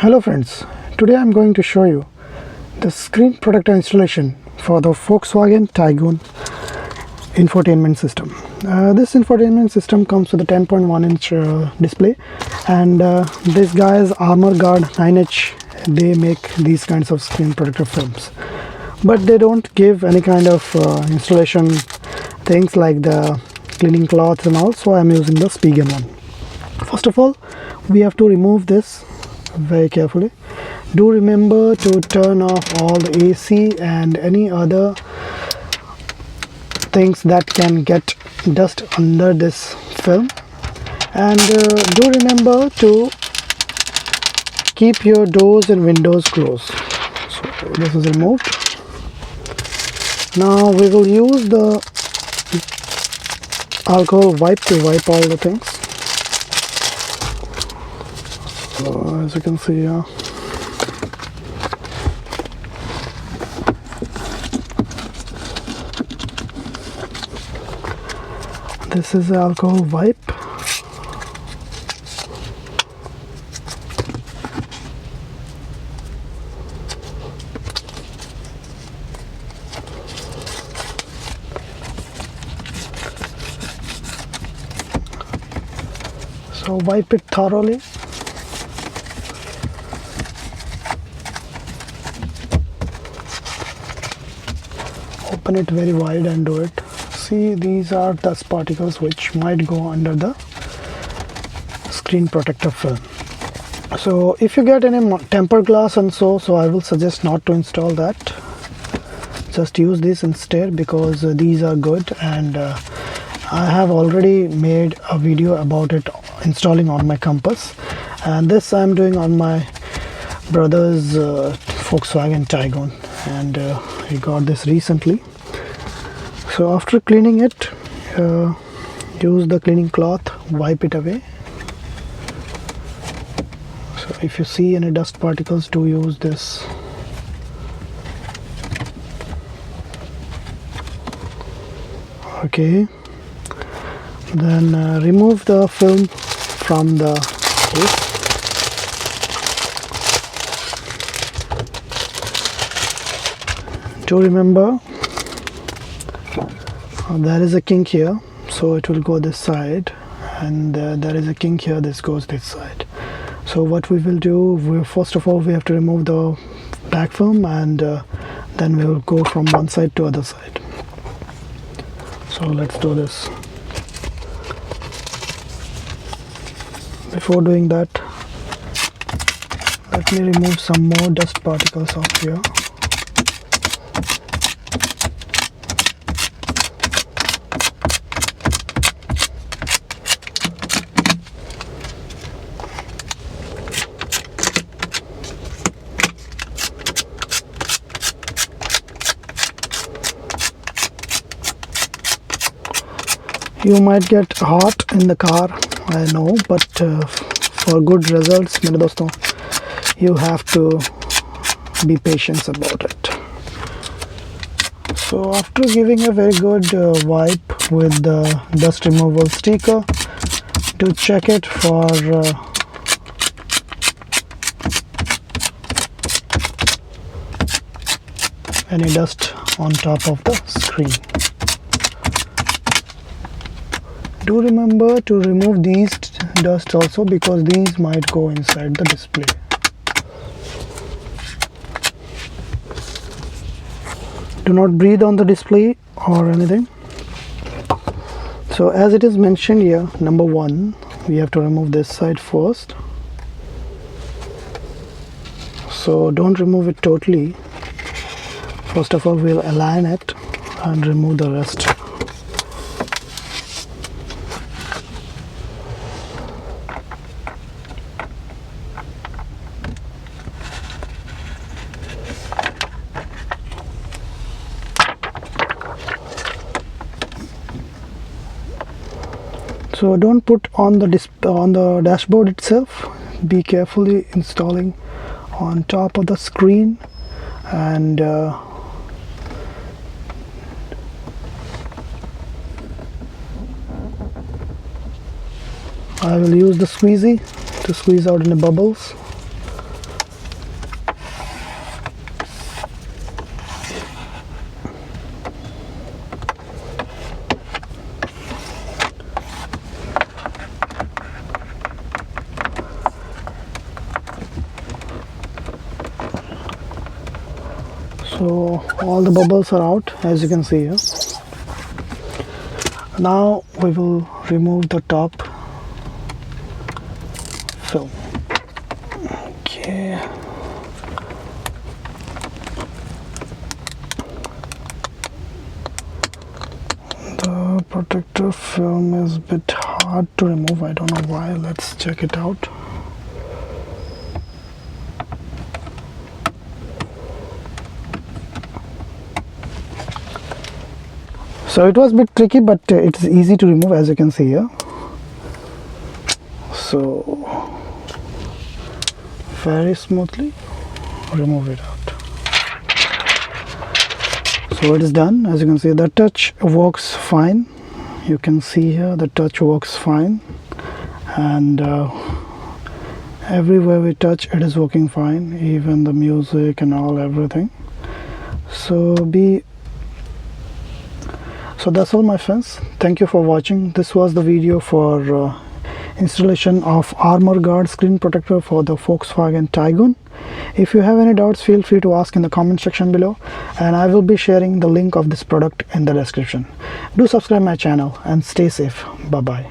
Hello friends, today I'm going to show you the screen protector installation for the Volkswagen Taigun infotainment system. This infotainment system comes with a 10.1-inch display, and this guy's ARMOUR Guard 9H, they make these kinds of screen protector films, but they don't give any kind of installation things like the cleaning cloths and all, so I'm using the Spigen one. First of all, we have to remove this very carefully. Do remember to turn off all the AC and any other things that can get dust under this film, and do remember to keep your doors and windows closed. So this is removed. Now we will use the alcohol wipe to wipe all the things. So as you can see here, this is the alcohol wipe. So wipe it thoroughly. Open it very wide and do it. See, these are dust particles which might go under the screen protector film. So if you get any tempered glass and so I will suggest not to install that. Just use this instead, because these are good, and I have already made a video about it installing on my Compass, and this I am doing on my brother's Volkswagen Taigun, and he got this recently. So after cleaning it, use the cleaning cloth, wipe it away. So if you see any dust particles, do use this. Okay, then remove the film from the case. Do remember, there is a kink here, so it will go this side, and there is a kink here, this goes this side. So what we will do, first of all we have to remove the back film, and then we will go from one side to other side. So let's do this. Before doing that, let me remove some more dust particles off here. You might get hot in the car, I know, but for good results, मेरे दोस्तों, you have to be patient about it. So after giving a very good wipe with the dust removal sticker, to check it for any dust on top of the screen. Do remember to remove these dust also, because these might go inside the display. Do not breathe on the display or anything. So as it is mentioned here, number 1, we have to remove this side first. So don't remove it totally. First of all, we'll align it and remove the rest. So don't put on the dashboard itself. Be carefully installing on top of the screen, and I will use the squeezy to squeeze out any bubbles. So all the bubbles are out, as you can see here. Now we will remove the top film. Okay. The protector film is a bit hard to remove. I don't know why. Let's check it out. So it was a bit tricky, but it's easy to remove, as you can see here. So very smoothly remove it out. So it is done. As you can see, the touch works fine. You can see here the touch works fine, and everywhere we touch it is working fine, even the music and all, everything. So that's all, my friends. Thank you for watching. This was the video for installation of Armor Guard screen protector for the Volkswagen Taigun. If you have any doubts, feel free to ask in the comment section below, and I will be sharing the link of this product in the description. Do subscribe my channel and stay safe. Bye bye.